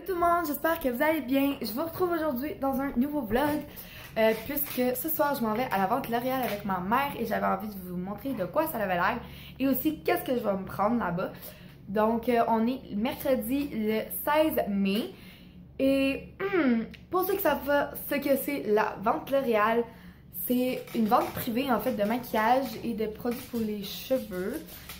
tout le monde, j'espère que vous allez bien. Je vous retrouve aujourd'hui dans un nouveau vlog puisque ce soir je m'en vais à la vente L'Oréal avec ma mère et j'avais envie de vous montrer de quoi ça avait l'air et aussi qu'est-ce que je vais me prendre là-bas. Donc on est mercredi le 16 mai et pour ceux qui savent pas ce que c'est la vente L'Oréal, c'est une vente privée en fait de maquillage et de produits pour les cheveux.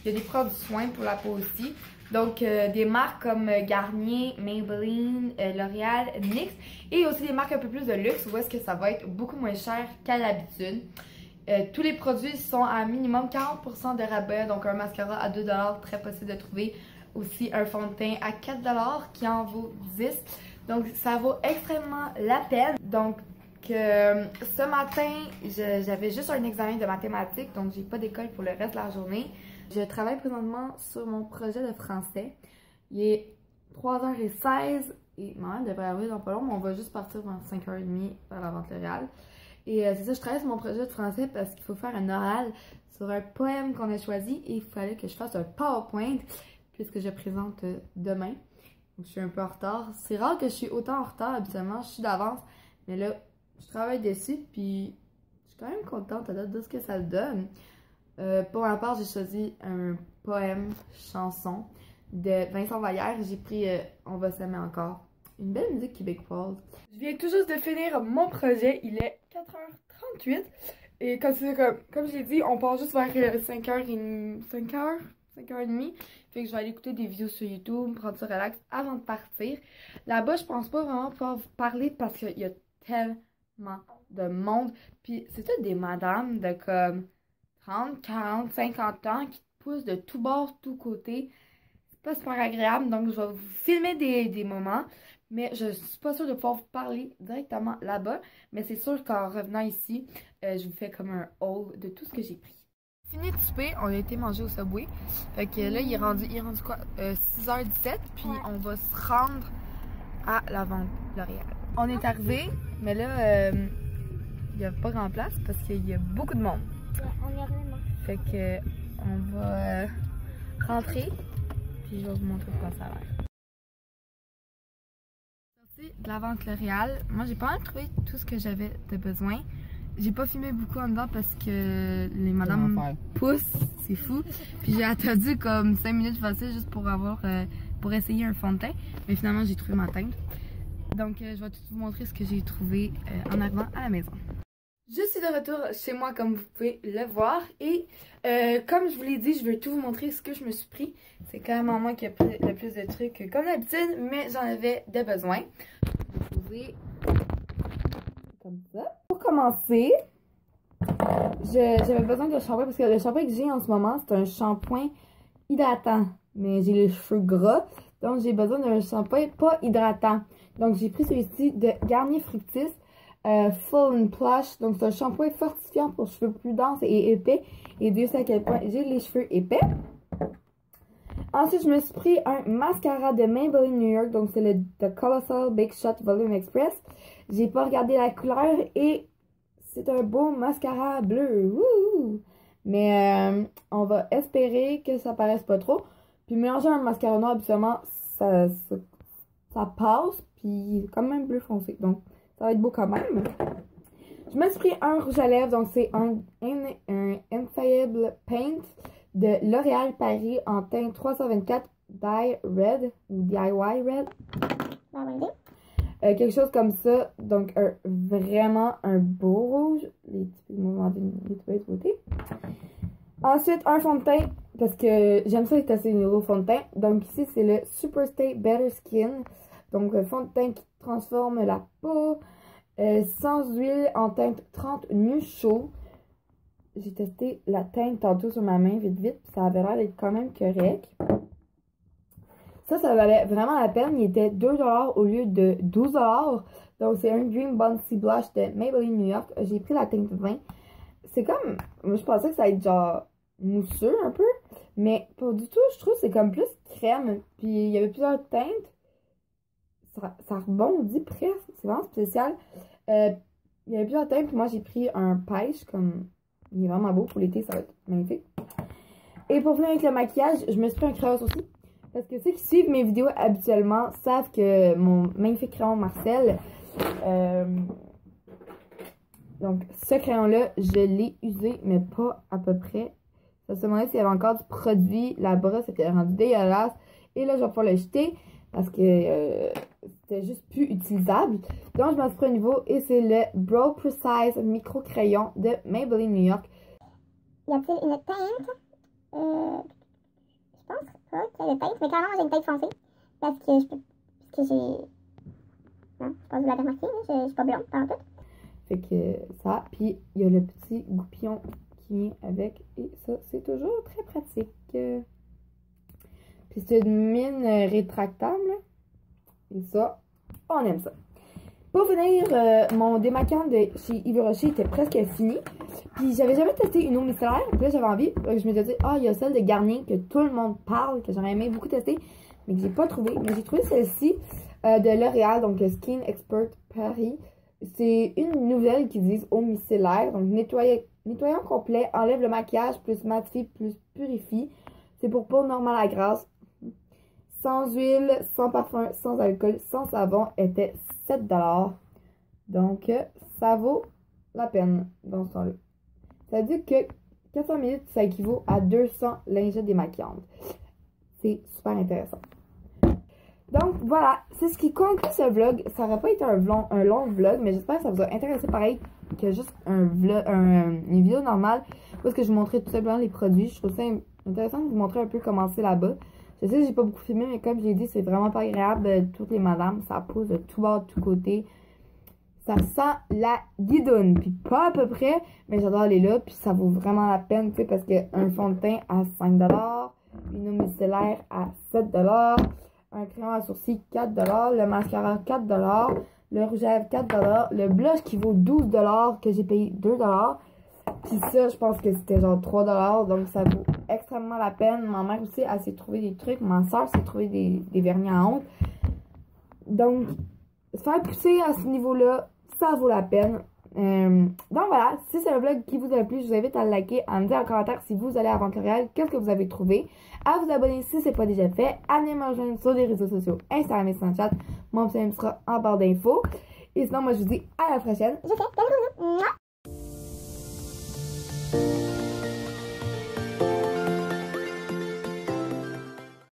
Il y a des produits soins pour la peau aussi. Donc des marques comme Garnier, Maybelline, L'Oréal, NYX et aussi des marques un peu plus de luxe où est-ce que ça va être beaucoup moins cher qu'à l'habitude. Tous les produits sont à minimum 40% de rabais, donc un mascara à 2$, très possible de trouver. Aussi un fond de teint à 4$ qui en vaut 10. Donc ça vaut extrêmement la peine. Donc ce matin, j'avais juste un examen de mathématiques, donc j'ai pas d'école pour le reste de la journée. Je travaille présentement sur mon projet de français. Il est 3h16 et maman devrait arriver dans pas long, mais on va juste partir vers 5h30 vers la vente L'Oréal. Et c'est ça, je travaille sur mon projet de français parce qu'il faut faire un oral sur un poème qu'on a choisi et il fallait que je fasse un PowerPoint puisque je présente demain. Donc je suis un peu en retard. C'est rare que je suis autant en retard, habituellement je suis d'avance, mais là je travaille dessus puis je suis quand même contente de ce que ça donne. Pour ma part, j'ai choisi un poème chanson de Vincent Vallière. J'ai pris On va s'aimer encore. Une belle musique québécoise. Je viens tout juste de finir mon projet. Il est 4h38. Et comme j'ai dit, on part juste vers 5h30. Fait que je vais aller écouter des vidéos sur YouTube, prendre ça relax avant de partir. Là-bas, je pense pas vraiment pouvoir vous parler parce qu'il y a tellement de monde. Puis c'est toutes des madames de comme 30, 40, 50 ans qui te poussent de tout bord, tout côté. C'est pas super agréable, donc je vais vous filmer des moments, mais je suis pas sûre de pouvoir vous parler directement là-bas. Mais c'est sûr qu'en revenant ici, je vous fais comme un haul de tout ce que j'ai pris. Fini de souper, on a été manger au Subway. Fait que là, il est rendu quoi? 6h17, puis on va se rendre à la vente L'Oréal. On est arrivé, mais là, il n'y a pas grand place parce qu'il y a beaucoup de monde. Ouais, on y a vraiment. Fait que on va rentrer, puis je vais vous montrer quoi ça a l'air. Sortie de la vente L'Oréal, moi j'ai pas mal trouvé tout ce que j'avais de besoin. J'ai pas filmé beaucoup en dedans parce que les madames poussent, c'est fou. Puis j'ai attendu comme 5 minutes facile juste pour avoir pour essayer un fond de teint. Mais finalement j'ai trouvé ma teinte. Donc je vais tout vous montrer ce que j'ai trouvé en arrivant à la maison. Je suis de retour chez moi comme vous pouvez le voir et comme je vous l'ai dit, je veux tout vous montrer ce que je me suis pris. C'est quand même moi qui a pris le plus de trucs comme d'habitude, mais j'en avais de besoin. Je vais poser comme ça. Pour commencer, j'avais besoin de shampoing parce que le shampoing que j'ai en ce moment, c'est un shampoing hydratant. Mais j'ai les cheveux gras, donc j'ai besoin d'un shampoing pas hydratant. Donc j'ai pris celui-ci de Garnier Fructis. Full and Plush, donc c'est un shampoing fortifiant pour cheveux plus denses et épais. Et Dieu sait à quel point j'ai les cheveux épais. Ensuite, je me suis pris un mascara de Maybelline New York, donc c'est le The Colossal Big Shot Volume Express. J'ai pas regardé la couleur et c'est un beau mascara bleu. Wouhou! Mais on va espérer que ça paraisse pas trop. Puis mélanger un mascara noir, habituellement, ça passe, puis quand même bleu foncé. Donc ça va être beau quand même. Je me suis pris un rouge à lèvres, donc c'est un Infallible Paint de L'Oréal Paris en teint 324 Dye Red ou DIY Red. Quelque chose comme ça, donc vraiment un beau rouge. Les petits mouvements de beauté. Ensuite, un fond de teint, parce que j'aime ça tester les nouveaux fonds de teint. Donc ici, c'est le Superstay Better Skin. Donc, un fond de teint qui transforme la peau sans huile en teinte 30 nu chaud. J'ai testé la teinte tantôt sur ma main vite, ça avait l'air d'être quand même correct. Ça valait vraiment la peine. Il était 2$ au lieu de 12$. Donc, c'est un Dream Bouncy Blush de Maybelline New York. J'ai pris la teinte 20. C'est comme, moi je pensais que ça allait être genre mousseux un peu, mais pas du tout. Je trouve que c'est comme plus crème. Puis, il y avait plusieurs teintes. Ça rebondit presque, c'est vraiment spécial. Il y avait plusieurs teintes, moi j'ai pris un pêche, comme il est vraiment beau pour l'été, ça va être magnifique. Et pour finir avec le maquillage, je me suis pris un creuse aussi. Parce que ceux qui suivent mes vidéos habituellement savent que mon magnifique crayon Marcel, donc ce crayon-là, je l'ai usé, mais pas à peu près. Ça se demandait s'il y avait encore du produit. La brosse était rendue dégueulasse. Et là, je vais pouvoir le jeter parce que c'était juste plus utilisable. Donc, je m'en suis pris un nouveau et c'est le Brow Precise Micro Crayon de Maybelline New York. Y a-t-il une teinte? Je pense pas qu'il y ait de teinte, mais clairement, j'ai une teinte foncée. Parce que je peux. Parce que j'ai. Non, je pense que vous l'avez remarqué, je suis pas blonde, pas en tout. Fait que ça. Puis, il y a le petit goupillon qui vient avec. Et ça, c'est toujours très pratique. Puis, c'est une mine rétractable. Et ça, on aime ça. Pour finir, mon démaquillant de chez Yves Rocher était presque fini. Puis j'avais jamais testé une eau micellaire. Puis là, j'avais envie. Je me disais, ah, il y a celle de Garnier que tout le monde parle, que j'aurais aimé beaucoup tester, mais que j'ai pas trouvé. Mais j'ai trouvé celle-ci de L'Oréal, donc Skin Expert Paris. C'est une nouvelle qui dit eau micellaire. Donc nettoyant complet, enlève le maquillage, plus matifie, plus purifie. C'est pour peau normale à grasse. Sans huile, sans parfum, sans alcool, sans savon, était 7 $. Donc, ça vaut la peine dans ce temps-là. Ça dit que 400 ml, ça équivaut à 200 lingettes démaquillantes. C'est super intéressant. Donc, voilà, c'est ce qui conclut ce vlog. Ça n'aurait pas été un long vlog, mais j'espère que ça vous a intéressé pareil que juste une vidéo normale où est-ce que je vous montrais tout simplement les produits. Je trouve ça intéressant de vous montrer un peu comment c'est là-bas. Je sais que j'ai pas beaucoup filmé, mais comme je l'ai dit, c'est vraiment pas agréable. Toutes les madames, ça pousse de tout bord, de tous côtés. Ça sent la guidoune. Puis pas à peu près, mais j'adore aller là. Puis ça vaut vraiment la peine, tu sais, parce qu'un fond de teint à 5 $, une eau micellaire à 7 $, un crayon à sourcils 4 $, le mascara 4 $, le rouge à lèvres 4 $, le blush qui vaut 12 $ que j'ai payé 2 $. Puis ça, je pense que c'était genre 3 $, donc ça vaut extrêmement la peine. Ma mère aussi, elle s'est trouvé des trucs. Ma soeur s'est trouvé des vernis à ongles. Donc, se faire pousser à ce niveau-là, ça vaut la peine. Donc voilà, si c'est un vlog qui vous a plu, je vous invite à le liker, à me dire en commentaire si vous allez à Vente L'Oréal, qu'est-ce que vous avez trouvé, à vous abonner si ce n'est pas déjà fait, à venir me rejoindre sur les réseaux sociaux, Instagram et Snapchat. Mon pseudo sera en barre d'infos. Et sinon, moi je vous dis à la prochaine. Je fais des gros bisous.